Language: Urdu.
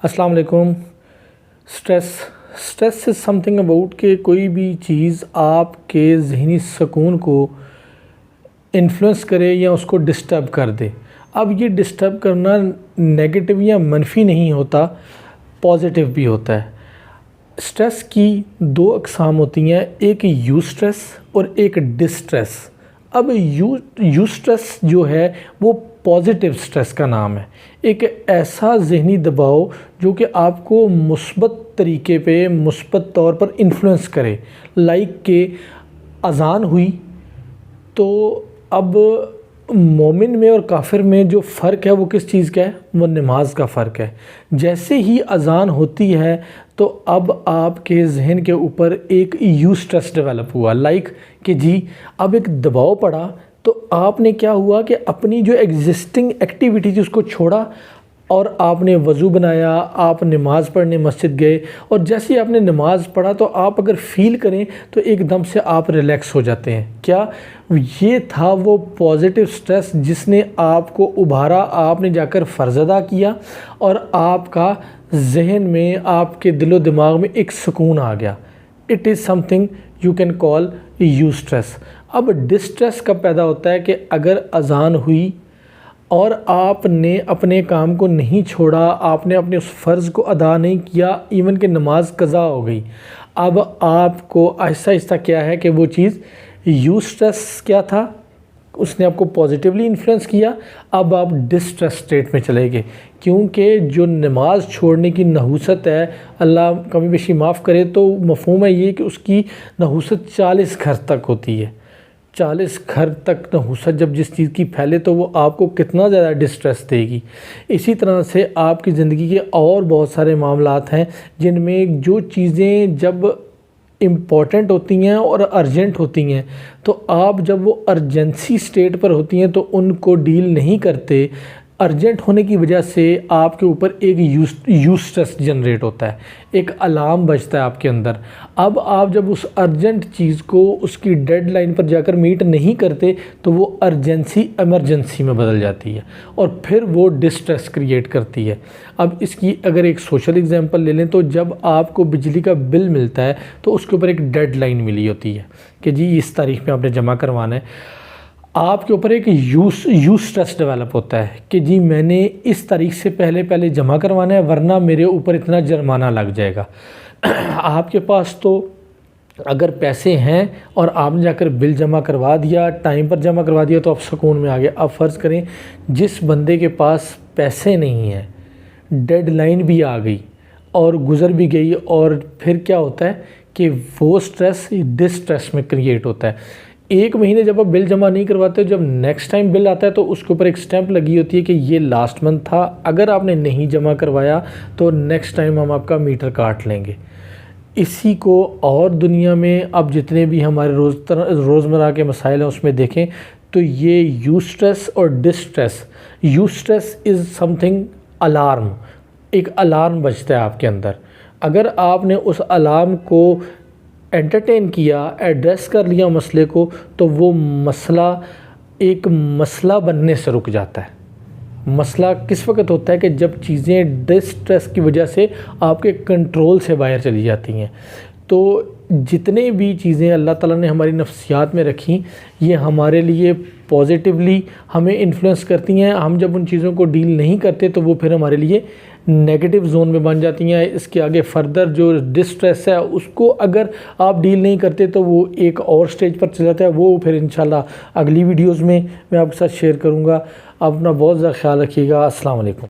السلام علیکم۔ Stress is some thing about کہ کوئی بھی چیز آپ کے ذہنی سکون کو انفلوئنس کرے یا اس کو ڈسٹرب کر دے۔ اب یہ ڈسٹرب کرنا نیگیٹو یا منفی نہیں ہوتا، پازیٹیو بھی ہوتا ہے۔ اسٹریس کی دو اقسام ہوتی ہیں، ایک یو اسٹریس اور ایک ڈسٹریس۔ اب یو اسٹریس جو ہے وہ پازیٹیو اسٹریس کا نام ہے، ایک ایسا ذہنی دباؤ جو کہ آپ کو مثبت طریقے پہ مثبت طور پر انفلوئنس کرے، لائک کہ اذان ہوئی تو اب مومن میں اور کافر میں جو فرق ہے وہ کس چیز کا ہے؟ وہ نماز کا فرق ہے۔ جیسے ہی اذان ہوتی ہے تو اب آپ کے ذہن کے اوپر ایک یو اسٹریس ڈیولپ ہوا، لائک کہ جی اب ایک دباؤ پڑا تو آپ نے کیا ہوا کہ اپنی جو ایگزسٹنگ ایکٹیویٹی تھی اس کو چھوڑا اور آپ نے وضو بنایا، آپ نماز پڑھنے مسجد گئے، اور جیسے ہی آپ نے نماز پڑھا تو آپ اگر فیل کریں تو ایک دم سے آپ ریلیکس ہو جاتے ہیں۔ کیا یہ تھا وہ پازیٹیو سٹریس جس نے آپ کو ابھارا، آپ نے جا کر فرض ادا کیا اور آپ کا ذہن میں، آپ کے دل و دماغ میں ایک سکون آ گیا۔ It is some thing you can call you stress. اب ڈسٹریس کب پیدا ہوتا ہے کہ اگر اذان ہوئی اور آپ نے اپنے کام کو نہیں چھوڑا، آپ نے اپنے اس فرض کو ادا نہیں کیا، ایون کہ نماز قضا ہو گئی، اب آپ کو آہستہ آہستہ کیا ہے کہ وہ چیز یو اسٹریس کیا تھا، اس نے آپ کو پازیٹیولی انفلوئنس کیا، اب آپ ڈسٹریس اسٹیٹ میں چلے گئے، کیونکہ جو نماز چھوڑنے کی نحوست ہے، اللہ کمی بیشی معاف کرے تو مفہوم ہے یہ کہ اس کی نحوست 40 گھر تک ہوتی ہے۔ 40 گھر تک نحوست جب جس چیز کی پھیلے تو وہ آپ کو کتنا زیادہ ڈسٹریس دے گی۔ اسی طرح سے آپ کی زندگی کے اور بہت سارے معاملات ہیں جن میں جو چیزیں جب امپورٹنٹ ہوتی ہیں اور ارجنٹ ہوتی ہیں تو آپ جب وہ ارجنسی سٹیٹ پر ہوتی ہیں تو ان کو ڈیل نہیں کرتے، ارجنٹ ہونے کی وجہ سے آپ کے اوپر ایک یو اسٹریس جنریٹ ہوتا ہے، ایک الارم بجتا ہے آپ کے اندر۔ اب آپ جب اس ارجنٹ چیز کو اس کی ڈیڈ لائن پر جا کر میٹ نہیں کرتے تو وہ ارجنسی ایمرجنسی میں بدل جاتی ہے اور پھر وہ ڈسٹریس کریٹ کرتی ہے۔ اب اس کی اگر ایک سوشل ایگزامپل لے لیں تو جب آپ کو بجلی کا بل ملتا ہے تو اس کے اوپر ایک ڈیڈ لائن ملی ہوتی ہے کہ جی اس تاریخ میں آپ نے جمع کروانا ہے۔ آپ کے اوپر ایک یو اسٹریس ڈیولپ ہوتا ہے کہ جی میں نے اس تاریخ سے پہلے جمع کروانا ہے ورنہ میرے اوپر اتنا جرمانہ لگ جائے گا۔ آپ کے پاس تو اگر پیسے ہیں اور آپ نے جا کر بل جمع کروا دیا، ٹائم پر جمع کروا دیا تو آپ سکون میں آ گئے۔ اب فرض کریں جس بندے کے پاس پیسے نہیں ہیں، ڈیڈ لائن بھی آ گئی اور گزر بھی گئی، اور پھر کیا ہوتا ہے کہ وہ سٹریس ڈسٹریس میں کریٹ ہوتا ہے۔ ایک مہینے جب آپ بل جمع نہیں کرواتے، جب نیکسٹ ٹائم بل آتا ہے تو اس کے اوپر ایک سٹیمپ لگی ہوتی ہے کہ یہ لاسٹ منتھ تھا، اگر آپ نے نہیں جمع کروایا تو نیکسٹ ٹائم ہم آپ کا میٹر کاٹ لیں گے۔ اسی کو اور دنیا میں اب جتنے بھی ہمارے روزمرہ کے مسائل ہیں اس میں دیکھیں تو یہ یو اسٹریس اور distress. You stress is some thing alarm, ایک الارم بجتا ہے آپ کے اندر، اگر آپ نے اس الارم کو انٹرٹین کیا، ایڈریس کر لیا مسئلے کو، تو وہ مسئلہ ایک مسئلہ بننے سے رک جاتا ہے۔ مسئلہ کس وقت ہوتا ہے کہ جب چیزیں ڈسٹریس کی وجہ سے آپ کے کنٹرول سے باہر چلی جاتی ہیں۔ تو جتنے بھی چیزیں اللہ تعالیٰ نے ہماری نفسیات میں رکھیں یہ ہمارے لیے پازیٹیولی ہمیں انفلوئنس کرتی ہیں۔ ہم جب ان چیزوں کو ڈیل نہیں کرتے تو وہ پھر ہمارے لیے نیگیٹو زون میں بن جاتی ہیں۔ اس کے آگے فردر جو ڈسٹریس ہے اس کو اگر آپ ڈیل نہیں کرتے تو وہ ایک اور سٹیج پر چلا جاتا ہے، وہ پھر انشاءاللہ اگلی ویڈیوز میں آپ کے ساتھ شیئر کروں گا۔ اپنا بہت زیادہ خیال رکھیے گا۔ السلام علیکم۔